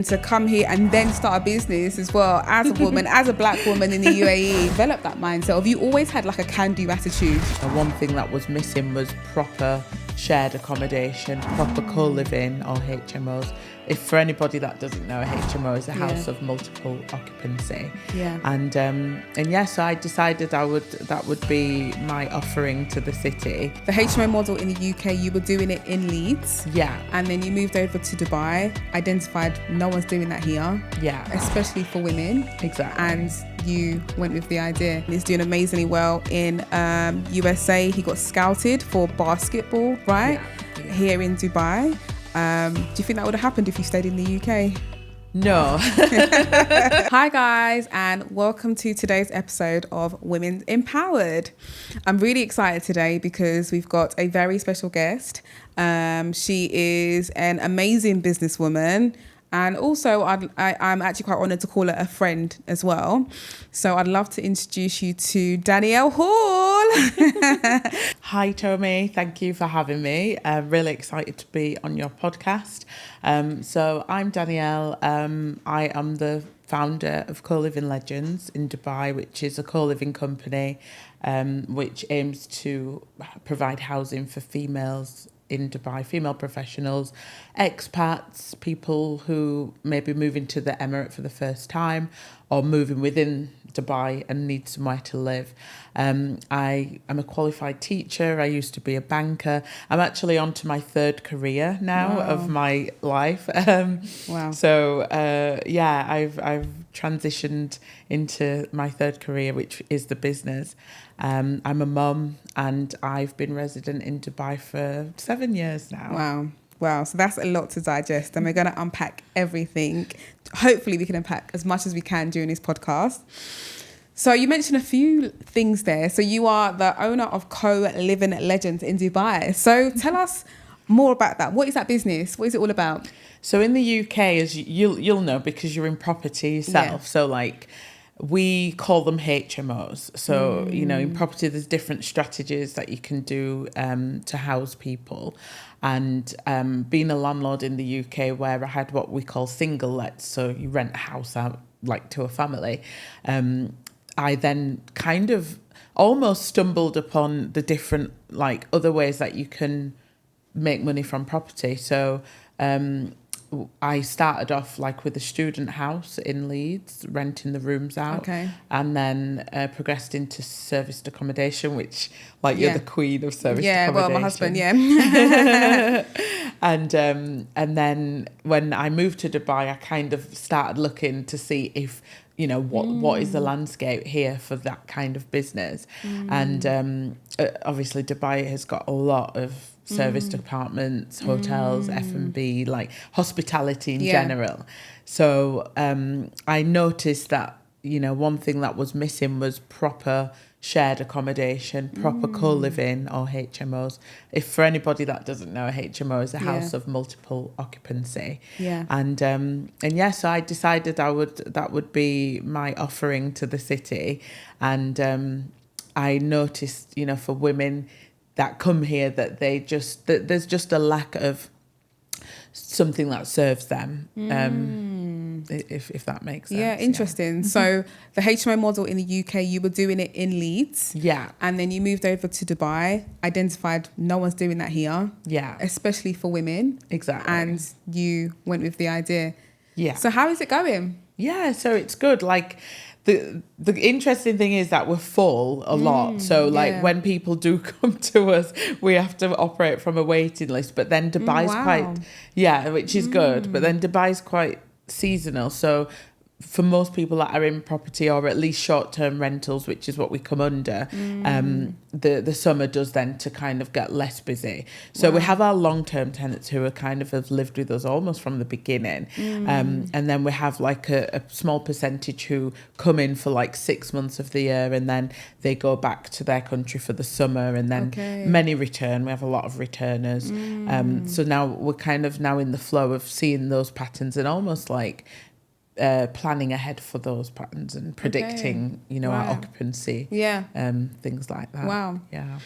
to come here and then start a business as well as a woman, as a black woman in the UAE, develop that mindset? Have you always had like a can-do attitude? And one thing that was missing was proper shared accommodation, proper co-living or HMOs. If for anybody that doesn't know, a HMO is a house of multiple occupancy. Yeah. And so I decided that would be my offering to the city. The HMO model in the UK, you were doing it in Leeds. Yeah. And then you moved over to Dubai, identified no one's doing that here. Yeah. Especially for women. Exactly. And you went with the idea. He's doing amazingly well in USA. He got scouted for basketball, right? Yeah. Here in Dubai. Do you think that would have happened if you stayed in the UK? No. Hi guys, and welcome to today's episode of Women Empowered. I'm really excited today because we've got a very special guest. She is an amazing businesswoman, and also I'm actually quite honoured to call her a friend as well. So I'd love to introduce you to Danielle Hall. Hi Tommy, thank you for having me. I'm really excited to be on your podcast. So I'm Danielle. I am the founder of Co-Living Legends in Dubai, which is a co-living company which aims to provide housing for females in Dubai, female professionals, expats, people who may be moving to the Emirate for the first time or moving within Dubai and need somewhere to live. I am a qualified teacher. I used to be a banker. I'm actually on to my third career now of my life. Wow. So I've transitioned into my third career, which is the business. I'm a mum and I've been resident in Dubai for 7 years now. Wow. So that's a lot to digest, and we're going to unpack everything. Hopefully we can unpack as much as we can during this podcast. So you mentioned a few things there. So you are the owner of Co-Living Legends in Dubai. So tell us more about that. What is that business? What is it all about? So in the UK, as you'll know because you're in property yourself. Yeah. So like we call them HMOs. So, in property, there's different strategies that you can do to house people. And being a landlord in the UK, where I had what we call single lets, so you rent a house out like to a family, I then kind of almost stumbled upon the different like other ways that you can make money from property. So I started off like with a student house in Leeds, renting the rooms out, and then progressed into serviced accommodation, which you're the queen of serviced accommodation. Well, my husband, and then when I moved to Dubai, I kind of started looking to see if what is the landscape here for that kind of business, and obviously Dubai has got a lot of serviced apartments, hotels, F&B, like hospitality in general. So I noticed that, one thing that was missing was proper shared accommodation, proper co-living or HMOs. If for anybody that doesn't know, a HMO is a house of multiple occupancy. Yeah. And so I decided that would be my offering to the city. And I noticed, for women that come here that there's just a lack of something that serves them, if that makes sense. Yeah, interesting. Yeah. So the HMO model in the UK, you were doing it in Leeds. Yeah. And then you moved over to Dubai, identified no one's doing that here. Yeah. Especially for women. Exactly. And you went with the idea. Yeah. So how is it going? Yeah, so it's good. Like the interesting thing is that we're full a lot. So when people do come to us, we have to operate from a waiting list. But then Dubai's which is good. But then Dubai's quite seasonal. So for most people that are in property or at least short-term rentals, which is what we come under, the summer does then to kind of get less busy. So we have our long-term tenants who are kind of have lived with us almost from the beginning. And then we have like a small percentage who come in for like 6 months of the year and then they go back to their country for the summer, and then many return. We have a lot of returners. So now we're kind of now in the flow of seeing those patterns and almost like planning ahead for those patterns and predicting, our occupancy, things like that. Wow. Yeah.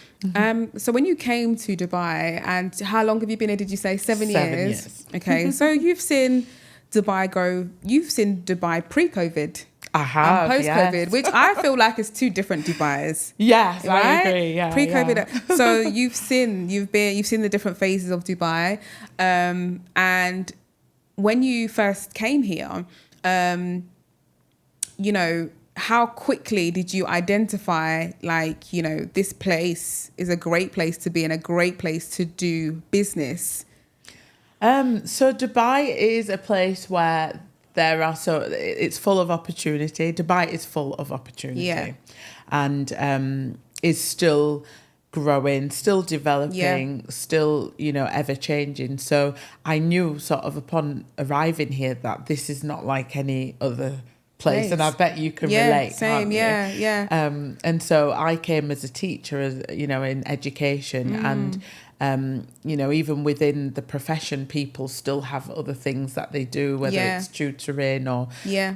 So when you came to Dubai, and how long have you been here? Did you say 7 years? 7 years. Okay. So you've seen Dubai go, you've seen Dubai pre-COVID. I have, Post-COVID, yes. which I feel like is two different Dubais. Yes, right? I agree. Yeah, Pre-COVID. yeah. So you've seen the different phases of Dubai, and when you first came here, you know, how quickly did you identify, like, you know, this place is a great place to be and a great place to do business? So Dubai is a place where it's full of opportunity. Dubai is full of opportunity, and is still growing, still developing, still, you know, ever changing. So I knew sort of upon arriving here that this is not like any other place, and I bet you can relate. Same, yeah. And so I came as a teacher, as you know, in education, and you know, even within the profession, people still have other things that they do, whether it's tutoring or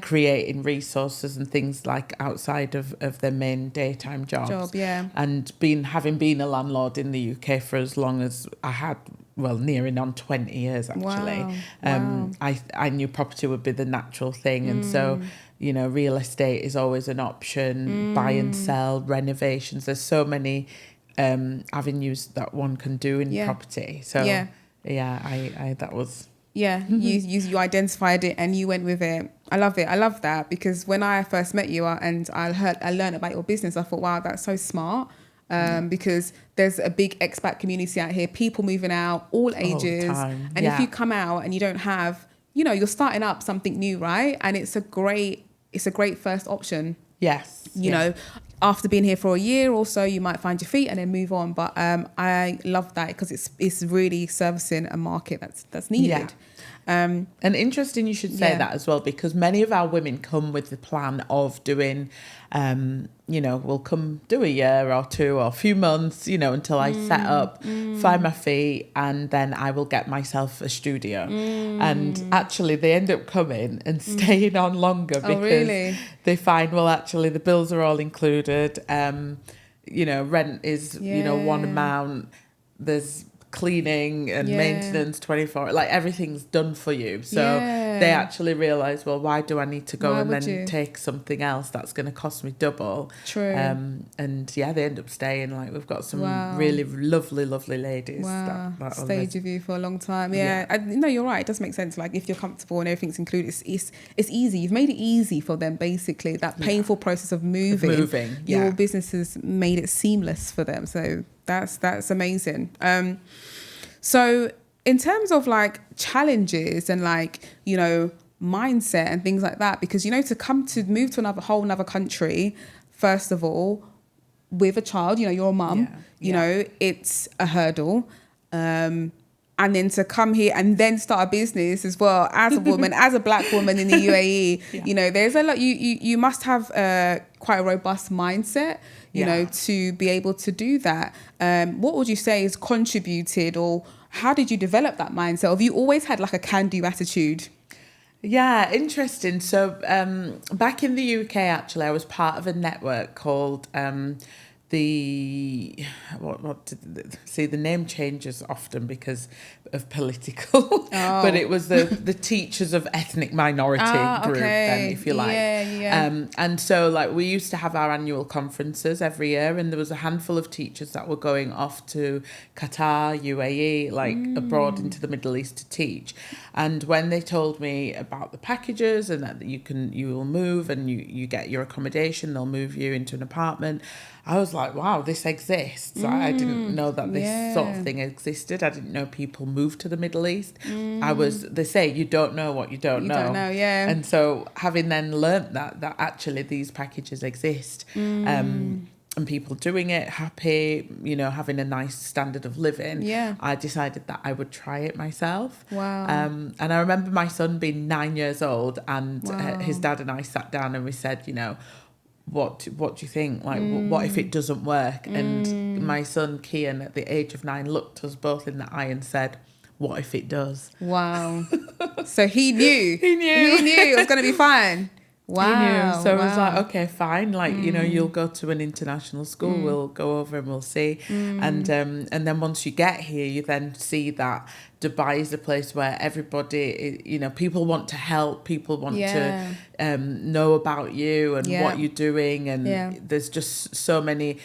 creating resources and things like outside of their main daytime jobs. And having been a landlord in the UK for as long as I had, well, nearing on 20 years actually. Wow. I knew property would be the natural thing, and so, you know, real estate is always an option. Buy and sell, renovations. There's so many avenues that one can do in property. So I that was you identified it and you went with it. I love it. I love that, because when I first met you and I learned about your business, I thought, wow, that's so smart. Because there's a big expat community out here, people moving out, all ages. And if you come out and you don't have, you know, you're starting up something new, right? And it's a great first option. Yes. You know, after being here for a year or so, you might find your feet and then move on. But I love that, because it's really servicing a market that's needed. And interesting you should say that as well, because many of our women come with the plan of doing, you know, we'll come do a year or two or a few months, you know, until I set up, find my feet, and then I will get myself a studio. And actually they end up coming and staying on longer because they find, well, actually the bills are all included. You know, rent is, you know, one amount. There's cleaning and maintenance 24, like everything's done for you. So they actually realise, well, why do I need to go and then take something else that's going to cost me double? True. And they end up staying. Like, we've got some really lovely ladies that stayed with you for a long time. No, you're right, it does make sense. Like, if you're comfortable and everything's included, it's easy. You've made it easy for them, basically. That painful process of moving your business has made it seamless for them. So that's amazing. So in terms of like challenges and, like, you know, mindset and things like that, because, you know, to move to another country, first of all, with a child, you know, you're a mum, you know, it's a hurdle. And then to come here and then start a business as well as a woman, as a black woman in the UAE, you know, there's a lot, you must have quite a robust mindset, you know, to be able to do that. What would you say has contributed, or how did you develop that mindset? Have you always had like a can-do attitude? Yeah, interesting. So back in the UK, actually, I was part of a network called the name changes often because of political, but it was the teachers of ethnic minority group, then, if you like. And so, like, we used to have our annual conferences every year, and there was a handful of teachers that were going off to Qatar, UAE, like abroad into the Middle East to teach. And when they told me about the packages and that you will move and you get your accommodation, they'll move you into an apartment, I was like, wow, this exists. I didn't know that this sort of thing existed. I didn't know people moved to the Middle East. They say you don't know what you don't know. You don't know, And so having then learnt that actually these packages exist, and people doing it, happy, you know, having a nice standard of living, I decided that I would try it myself. Wow. And I remember my son being 9 years old, and his dad and I sat down and we said, you know, what do you think? Like, what if it doesn't work? And my son, Kian, at the age of 9, looked us both in the eye and said, what if it does? Wow. So he knew. He knew it was going to be fine. Wow. He knew. So I was wow. like, okay, fine. Like, you'll go to an international school. We'll go over and we'll see. And then once you get here, you then see that Dubai is a place where everybody, people want to help. People want to know about you and what you're doing. And there's just so many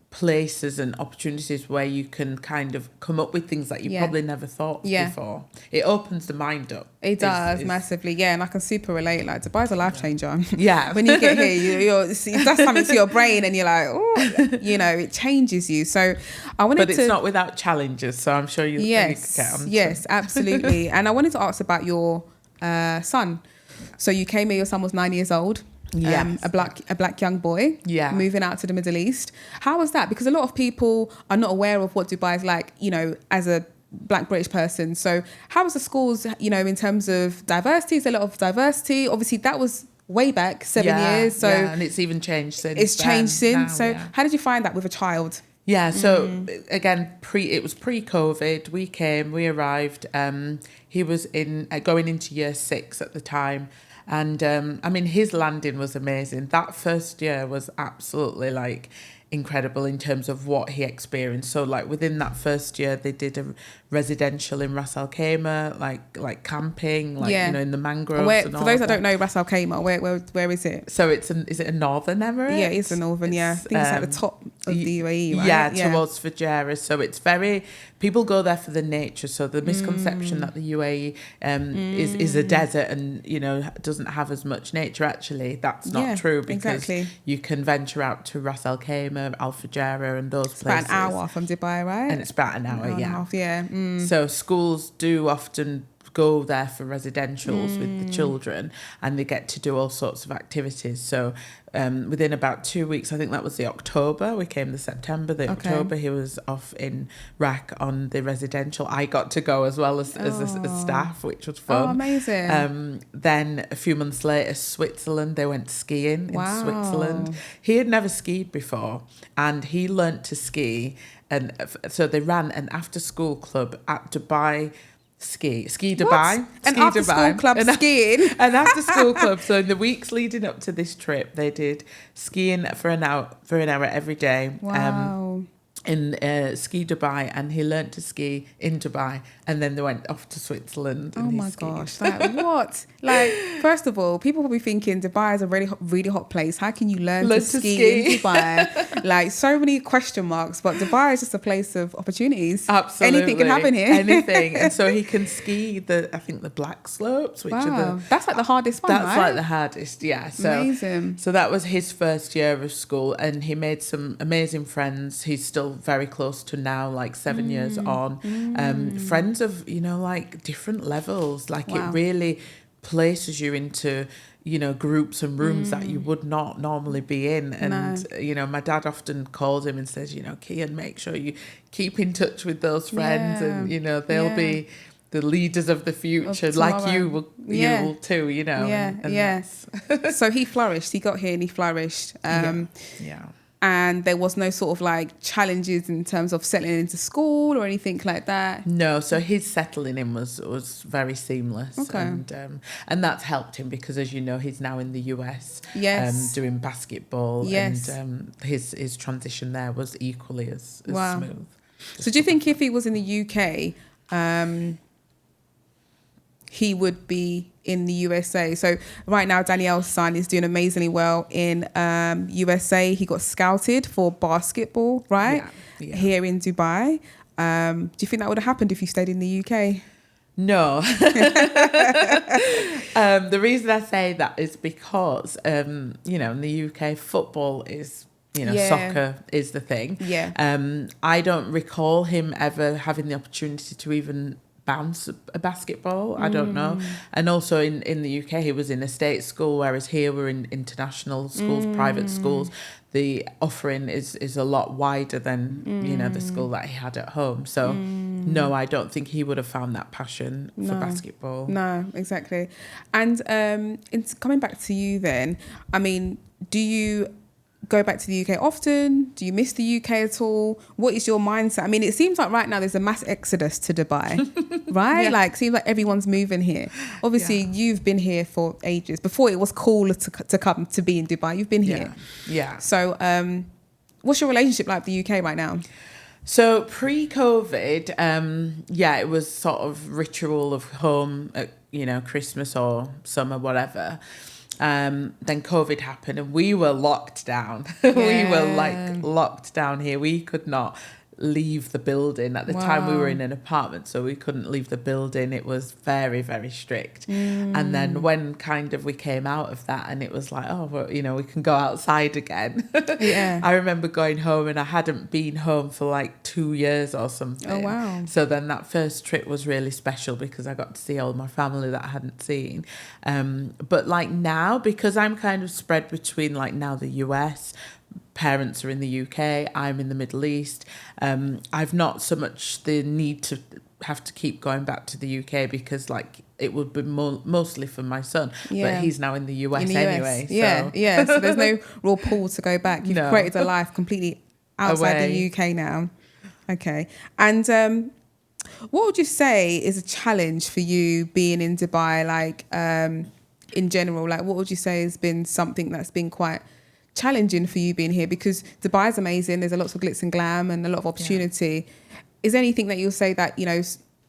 places and opportunities where you can kind of come up with things that you probably never thought before. It opens the mind up. It does massively, and I can super relate. Like, Dubai's a life changer. Yeah. When you get here, you're it does something to your brain, and you're like, oh, it changes you. So I wanted but it's not without challenges. So I'm sure you can get on. Yes, absolutely. And I wanted to ask about your son. So you came here. Your son was 9 years old. Yes. A black young boy, moving out to the Middle East. How was that? Because a lot of people are not aware of what Dubai is like, as a black British person. So how was the schools, in terms of diversity? Is there a lot of diversity? Obviously, that was way back, 7 years. So and it's even changed since. It's changed since. How did you find that with a child? Yeah, so again, it was pre-COVID. We arrived. He was going into year 6 at the time. And his landing was amazing. That first year was absolutely incredible in terms of what he experienced. So within that first year, they did a residential in Ras Al Khaimah, like camping, in the mangroves. For those that don't know Ras Al Khaimah, where is it? So is it a northern emirate? Yeah, it's a northern. I think it's at the top of the UAE, right? Yeah, towards Fujairah. So it's people go there for the nature. So the misconception that the UAE is a desert and doesn't have as much nature, actually that's not true, because you can venture out to Ras Al Khaimah, Al Fujairah, and those places. About an hour from Dubai, right? And it's about an hour, yeah. So schools do often go there for residentials with the children, and they get to do all sorts of activities. So within about 2 weeks, I think that was the October, we came the September, October he was off in RAC on the residential. I got to go as well as a staff, which was fun. Oh, amazing. Then a few months later, Switzerland, they went skiing in Switzerland. He had never skied before, and he learnt to ski, and so they ran an after school club at Dubai. Ski Dubai. An after school club skiing. An after school club. So in the weeks leading up to this trip, they did skiing for an hour every day. Wow. In Ski Dubai, and he learnt to ski in Dubai, and then they went off to Switzerland. Oh my gosh! What? First of all, people will be thinking Dubai is a really hot place. How can you learn to ski in Dubai? So many question marks. But Dubai is just a place of opportunities. Absolutely, anything can happen here. Anything. And so he can ski I think the black slopes, which are that's the hardest one. That's right? the hardest. Yeah. So amazing. So that was his first year of school, and he made some amazing friends. He's still very close to now, 7 years on. Friends of different levels. It really places you into groups and rooms that you would not normally be in. And my dad often calls him and says, Kian, make sure you keep in touch with those friends, and they'll be the leaders of the future, like you will too, So he flourished. He got here and he flourished. And there was no sort of challenges in terms of settling into school or anything like that. No, so his settling in was very seamless. Okay. And that's helped him because, as you know, he's now in the US. Yes. Doing basketball. Yes. And his transition there was equally as smooth. So do you think if he was in the UK, he would be in the USA? So right now, Danielle's son is doing amazingly well in USA. He got scouted for basketball, right? Yeah. Here in Dubai. Do you think that would have happened if you stayed in the UK? No. The reason I say that is because, in the UK, football is... soccer is the thing. Yeah. I don't recall him ever having the opportunity to even bounce a basketball. I don't know. And also in the UK, he was in a state school, whereas here we're in international schools, private schools. The offering is a lot wider than, the school that he had at home. So, no, I don't think he would have found that passion for basketball. No, exactly. And coming back to you then, I mean, do go back to the UK often? Do you miss the UK at all? What is your mindset? I mean, it seems like right now there's a mass exodus to Dubai, right? Yeah. Like, seems like everyone's moving here. Obviously, you've been here for ages. Before it was cool to come to be in Dubai, you've been here. Yeah. So, what's your relationship like with the UK right now? So pre-COVID, it was sort of ritual of home at, Christmas or summer, whatever. Then COVID happened and we were locked down. We were like locked down here. We could not leave the building. At the time we were in an apartment, so we couldn't leave the building. It was very, very strict. And then when kind of we came out of that and it was like, oh, well, we can go outside again. I remember going home and I hadn't been home for like 2 years or something. Oh, wow. So then that first trip was really special because I got to see all my family that I hadn't seen. But like now, because I'm kind of spread between like now the US, parents are in the UK, I'm in the Middle East. I've not so much the need to have to keep going back to the UK because like it would be mostly for my son, but he's now in the US anyway. So. So there's no real pull to go back. You've created a life completely outside the UK now. Okay. And what would you say is a challenge for you being in Dubai, like in general? Like what would you say has been something that's been quite challenging for you being here? Because Dubai is amazing. There's a lot of glitz and glam and a lot of opportunity. Is there anything that you'll say that,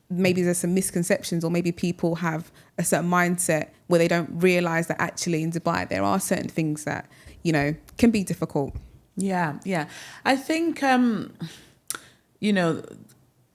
maybe there's some misconceptions or maybe people have a certain mindset where they don't realize that actually in Dubai there are certain things that, can be difficult? Yeah. I think,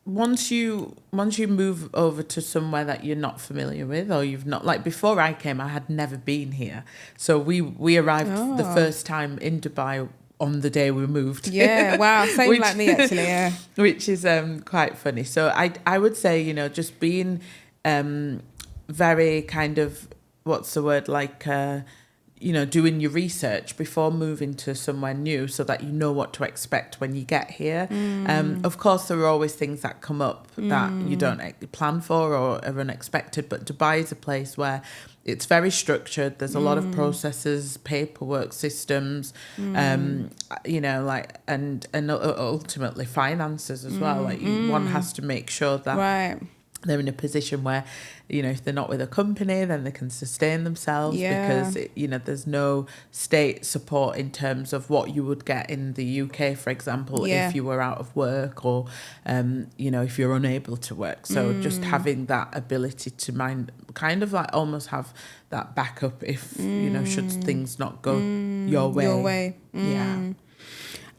once you move over to somewhere that you're not familiar with or you've not, like before I came, I had never been here. So we arrived the first time in Dubai on the day we moved. Yeah, wow, same like me actually, yeah. Which is quite funny. So I would say, just being very kind of, what's the word, like... doing your research before moving to somewhere new so that you know what to expect when you get here. Of course, there are always things that come up that you don't plan for or are unexpected, but Dubai is a place where it's very structured. There's a lot of processes, paperwork, systems, and ultimately finances as well. Like one has to make sure that they're in a position where, if they're not with a company, then they can sustain themselves because, there's no state support in terms of what you would get in the UK, for example, if you were out of work or, if you're unable to work. So just having that ability to kind of like almost have that backup if, should things not go your way. Yeah.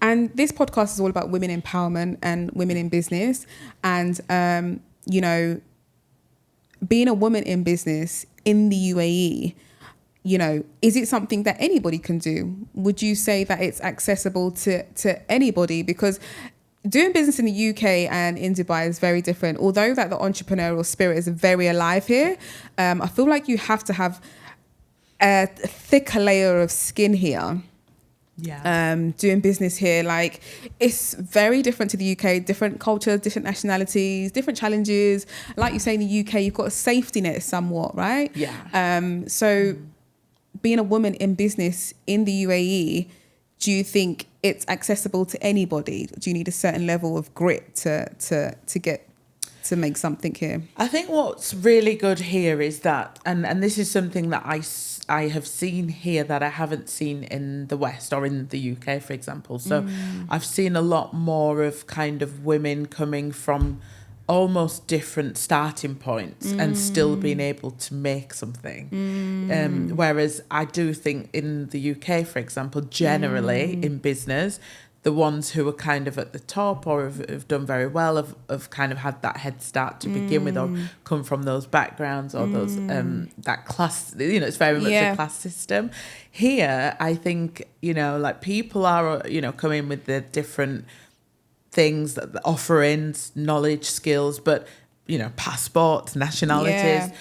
And this podcast is all about women empowerment and women in business. And, being a woman in business in the UAE, is it something that anybody can do? Would you say that it's accessible to anybody? Because doing business in the UK and in Dubai is very different. Although that the entrepreneurial spirit is very alive here, I feel like you have to have a thicker layer of skin here. Doing business here, like it's very different to the UK, different cultures, different nationalities, different challenges. Like you say in the UK, you've got a safety net somewhat, right? So being a woman in business in the UAE, do you think it's accessible to anybody? Do you need a certain level of grit to get to make something here? I think what's really good here is that, and this is something that I have seen here that I haven't seen in the West or in the UK, for example. So I've seen a lot more of kind of women coming from almost different starting points and still being able to make something. Whereas I do think in the UK, for example, generally in business, the ones who are kind of at the top or have done very well have kind of had that head start to begin with, or come from those backgrounds or those that class, it's very much a class system. Here, I think, like people are, coming with the different things, that offerings, knowledge, skills, but, passports, nationalities.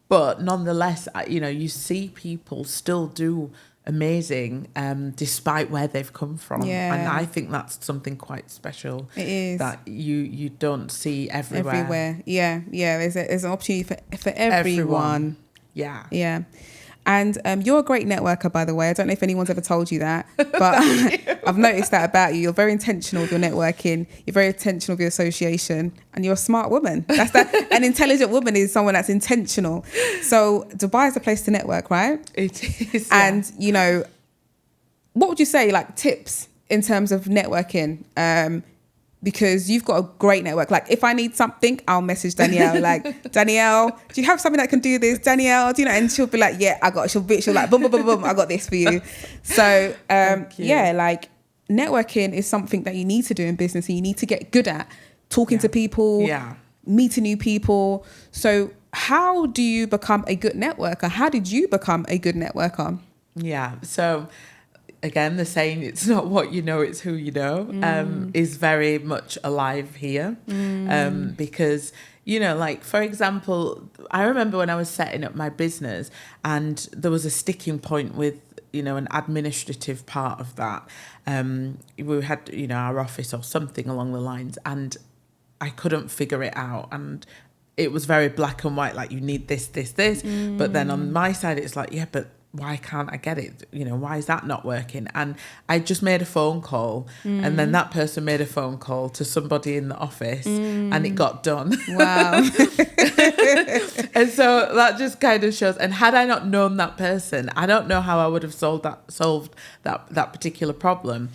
But nonetheless, you see people still do amazing despite where they've come from, and I think that's something quite special. It is that you don't see everywhere. There's an opportunity for everyone. Yeah. And you're a great networker, by the way. I don't know if anyone's ever told you that, but I've noticed that about you. You're very intentional with your networking. You're very intentional with your association, and you're a smart woman. That's that. An intelligent woman is someone that's intentional. So Dubai is a place to network, right? It is. And, you know, what would you say, like tips in terms of networking? Because you've got a great network. Like if I need something, I'll message Danielle. Like, Danielle, do you have something that can do this? Danielle, do you know? And she'll be like, yeah, I got it. She'll like, boom, boom, boom, boom, I got this for you. So yeah, like networking is something that you need to do in business and you need to get good at talking to people, meeting new people. So how do you become a good networker? How did you become a good networker? Yeah. So again, the saying, it's not what you know, it's who you know, is very much alive here. Because, you know, like, for example, I remember when I was setting up my business and there was a sticking point with, you know, an administrative part of that. We had, you know, our office or something along the lines, and I couldn't figure it out. And it was very black and white, like you need this, this, this. But then on my side, it's like, yeah, but why can't I get it? You know, why is that not working? And I just made a phone call, and then that person made a phone call to somebody in the office, and it got done. Wow. And so that just kind of shows. And had I not known that person, I don't know how I would have solved that particular problem.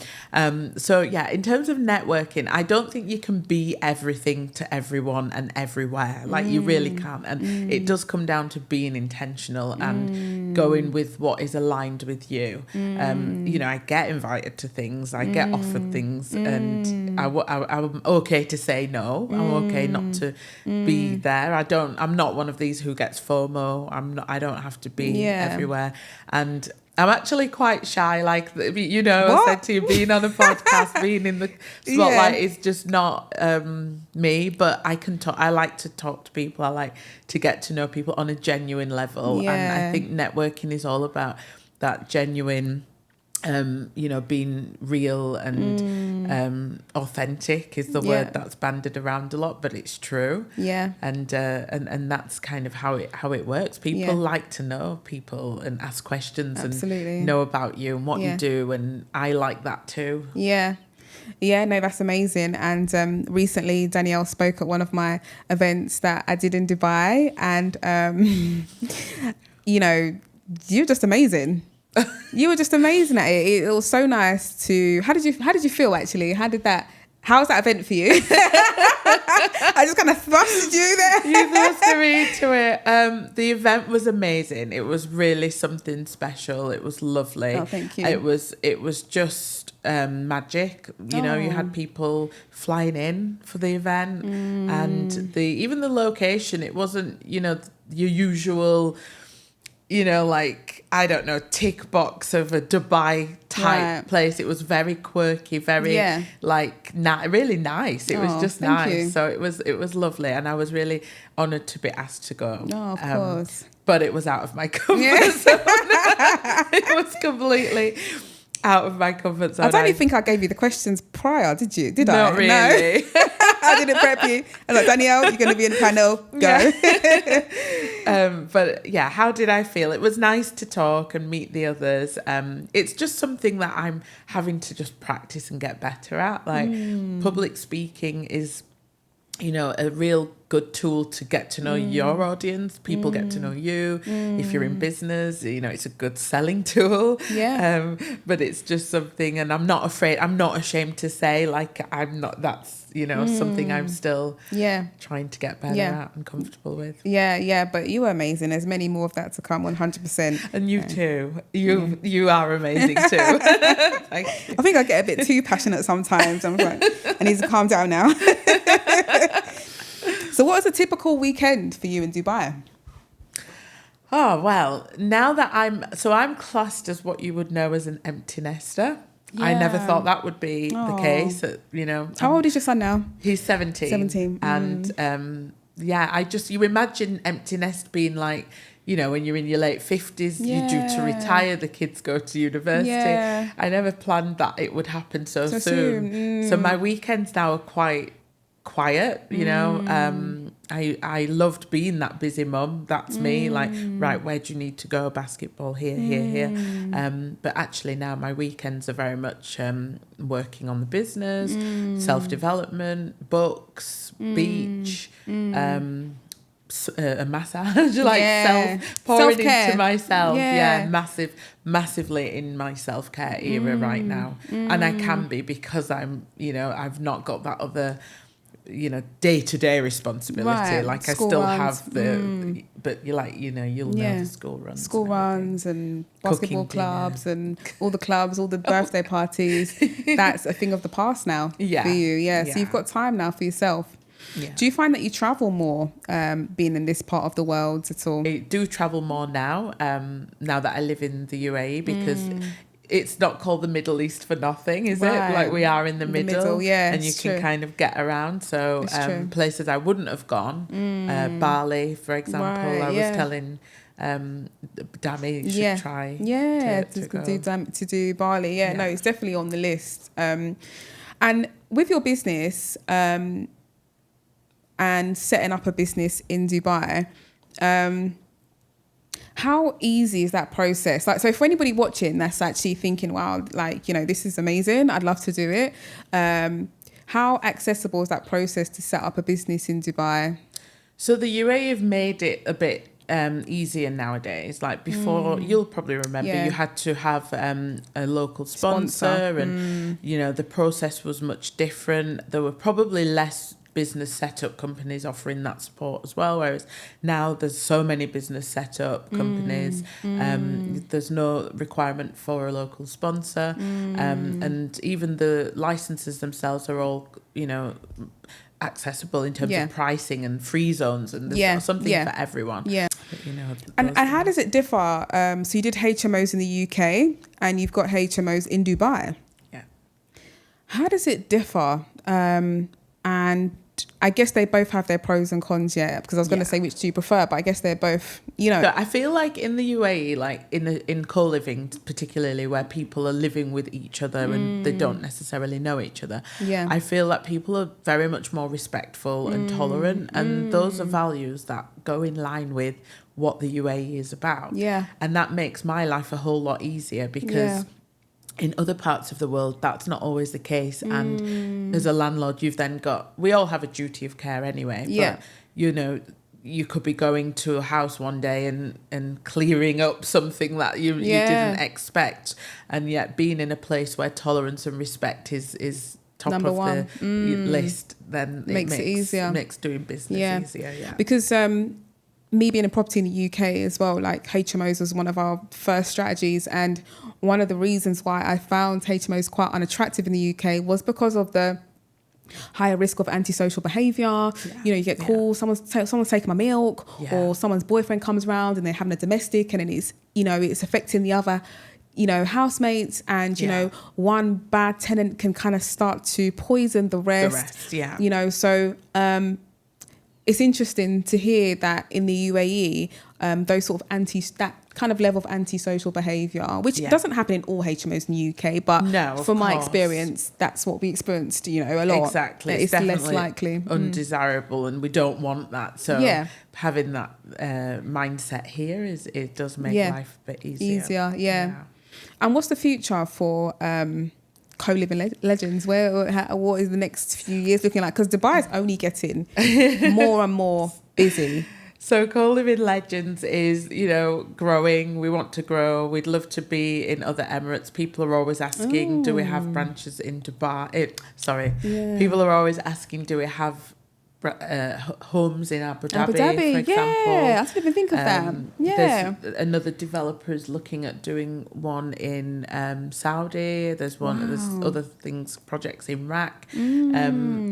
So yeah, in terms of networking, I don't think you can be everything to everyone and everywhere. Like you really can't. And it does come down to being intentional and going with what is aligned with you. You know, I get invited to things, I get offered things, and I'm okay to say no. I'm okay not to be there. I'm not one of these who gets FOMO. I don't have to be everywhere. And I'm actually quite shy, like, you know, What? I said to you, being on a podcast, being in the spotlight is just not me, but I can talk. I like to talk to people. I like to get to know people on a genuine level. And I think networking is all about that genuine, you know, being real and authentic is the word that's banded around a lot, but it's true. Yeah. And that's kind of how it works. People like to know people and ask questions and know about you and what you do, and I like that too. Yeah, no, that's amazing. And recently Danielle spoke at one of my events that I did in Dubai, and you know, you're just amazing. You were just amazing at it. It was so nice to. How did you feel actually? How was that event for you? I just kind of thrusted you there. You thrusted me to it. The event was amazing. It was really something special. It was lovely. Oh, thank you. It was just magic. You know, you had people flying in for the event, and even the location. It wasn't, you know, your usual, you know, like, I don't know, tick box of a Dubai type place. It was very quirky, very like really nice. It was just nice. You. So it was lovely, and I was really honoured to be asked to go. Oh, of course. But it was out of my comfort zone. It was completely out of my comfort zone. I don't even think I gave you the questions prior, did you? Did I? Not really. No. I didn't prep you. I was like, Danielle, you're going to be in the panel. Go. But yeah, how did I feel? It was nice to talk and meet the others. It's just something that I'm having to just practice and get better at. Like public speaking is, you know, a real good tool to get to know your audience. People get to know you. If you're in business, you know, it's a good selling tool. Yeah. But it's just something, and I'm not ashamed to say, like, that's, you know, something I'm still trying to get better at and comfortable with. Yeah, but you were amazing. There's many more of that to come, 100%. And you too. You are amazing too. I think I get a bit too passionate sometimes. I'm like, I need to calm down now. So what is a typical weekend for you in Dubai? Oh, well, now that I'm classed as what you would know as an empty nester. Yeah. I never thought that would be the case. You know, how old is your son now? He's 17. 17. And you imagine empty nest being like, you know, when you're in your late 50s, you're due to retire, the kids go to university. Yeah. I never planned that it would happen so soon. So my weekends now are quite quiet, you know. I loved being that busy mum. That's me. Like, right, where do you need to go? Basketball here, here. But actually now my weekends are very much working on the business, self-development, books, beach, a massage, like pouring self-care. into myself. Massively in my self-care era right now. And I can be because I'm, I've not got that other, day-to-day responsibility. Right. Like School I still runs. have the, but you're like, you'll know the school runs. And basketball Cooking clubs and all the clubs, all the birthday parties. That's a thing of the past now for you. Yeah. So you've got time now for yourself. Yeah. Do you find that you travel more being in this part of the world at all? I do travel more now, now that I live in the UAE, because it's not called the Middle East for nothing, is it? Like we are in the middle, and you can kind of get around. So places I wouldn't have gone, Bali, for example, I was telling Dami should try to do Bali. No, it's definitely on the list. And with your business, and setting up a business in Dubai, how easy is that process? Like, so for anybody watching that's actually thinking, wow, like, this is amazing, I'd love to do it. How accessible is that process to set up a business in Dubai? So the UAE have made it a bit easier nowadays. Like before, you'll probably remember you had to have a local sponsor. And the process was much different. There were probably less business setup companies offering that support as well, whereas now there's so many business setup companies. There's no requirement for a local sponsor, and even the licenses themselves are all accessible in terms of pricing and free zones, and there's something for everyone. But, and how does it differ? So you did HMOs in the UK and you've got HMOs in Dubai. How does it differ? And I guess they both have their pros and cons, because I was going to say which do you prefer, but I guess they're both, So I feel like in the UAE, like in co-living particularly, where people are living with each other and they don't necessarily know each other, I feel that people are very much more respectful and tolerant, and those are values that go in line with what the UAE is about. And that makes my life a whole lot easier, because in other parts of the world, that's not always the case. And as a landlord, you've then got, we all have a duty of care anyway. But, you could be going to a house one day and clearing up something that you didn't expect. And yet being in a place where tolerance and respect is top Number of one. the list, then makes it easier. Makes doing business easier. Because me being a property in the UK as well, like HMOs was one of our first strategies. And one of the reasons why I found HMOs quite unattractive in the UK was because of the higher risk of antisocial behaviour. You get calls, someone's taking my milk, or someone's boyfriend comes around and they're having a domestic, and then it's affecting the other housemates, and one bad tenant can kind of start to poison the rest. So it's interesting to hear that in the UAE, those sort of that kind of level of antisocial behaviour, which doesn't happen in all HMOs in the UK, but from my experience, that's what we experienced, a lot. Exactly. It's less likely. Undesirable, and we don't want that. So having that mindset here it does make life a bit easier. And what's the future for co-living legends? What is the next few years looking like? Because Dubai is only getting more and more busy. So co-living legends is, growing. We want to grow. We'd love to be in other Emirates. People are always asking, do we have branches in Dubai? People are always asking, do we have homes in Abu Dhabi, for example? I didn't even think of that. There's another developer is looking at doing one in Saudi. There's other projects in Iraq.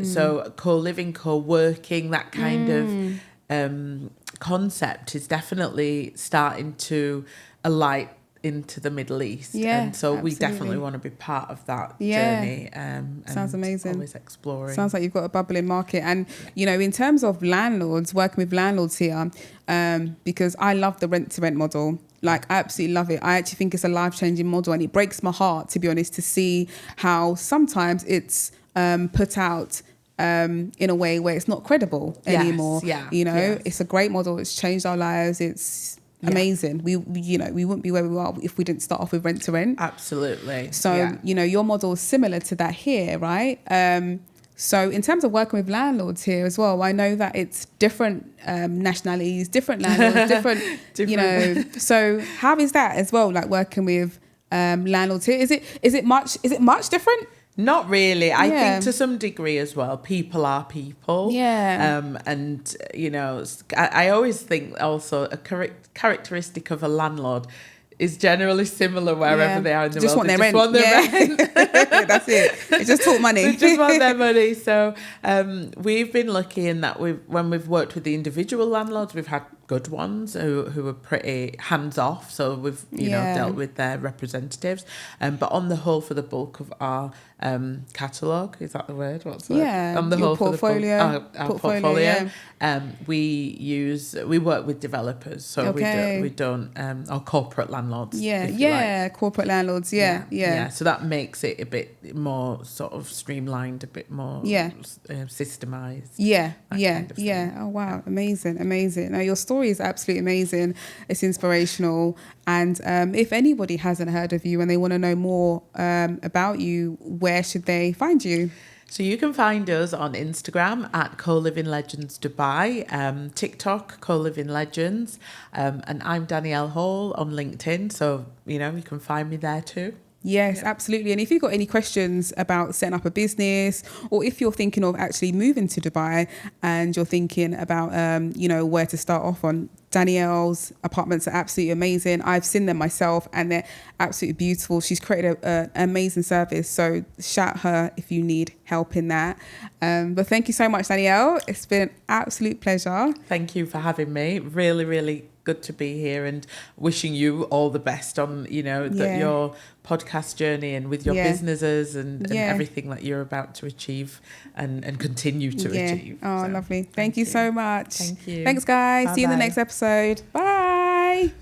So co-living, co-working, that kind of concept is definitely starting to alight into the Middle East, and so we definitely want to be part of that journey. Sounds amazing. Always exploring. Sounds like you've got a bubbling market. And in terms of landlords, working with landlords here, because I love the rent-to-rent model. Like, I absolutely love it. I actually think it's a life-changing model, and it breaks my heart, to be honest, to see how sometimes it's put out in a way where it's not credible anymore. It's a great model. It's changed our lives. It's amazing. We wouldn't be where we are if we didn't start off with rent to rent. Absolutely. So, your model is similar to that here, right? So in terms of working with landlords here as well, I know that it's different nationalities, different landlords, different. So how is that as well, like working with landlords here? Is it much different? Not really. I think to some degree as well, people are people. Yeah. And, I always think also a characteristic of a landlord is generally similar wherever they are in the world. They just want their rent. That's it. They just talk money. They just want their money. So we've been lucky in that when we've worked with the individual landlords, we've had good ones who are pretty hands off. So we've dealt with their representatives. But on the whole, for the bulk of our catalogue, is that the word? What's the word? On the whole, portfolio, for our portfolio, we work with developers. So we don't or corporate landlords. Corporate landlords. So that makes it a bit more sort of streamlined, a bit more systemized. Oh wow, amazing. Now your story is absolutely amazing. It's inspirational, and if anybody hasn't heard of you and they want to know more about you, where should they find you? So you can find us on Instagram at Co-Living Legends Dubai, TikTok Co-Living Legends, and I'm Danielle Hall on LinkedIn. So you can find me there too. Yes, absolutely. And if you've got any questions about setting up a business, or if you're thinking of actually moving to Dubai and you're thinking about, where to start off on, Danielle's apartments are absolutely amazing. I've seen them myself and they're absolutely beautiful. She's created an amazing service. So shout her if you need help in that. But thank you so much, Danielle. It's been an absolute pleasure. Thank you for having me. Really, really good to be here, and wishing you all the best on your podcast journey and with your businesses and everything that you're about to achieve and continue to achieve. Lovely. Thank you so much. Thank you. Thanks, guys. Bye-bye. See you in the next episode. Bye.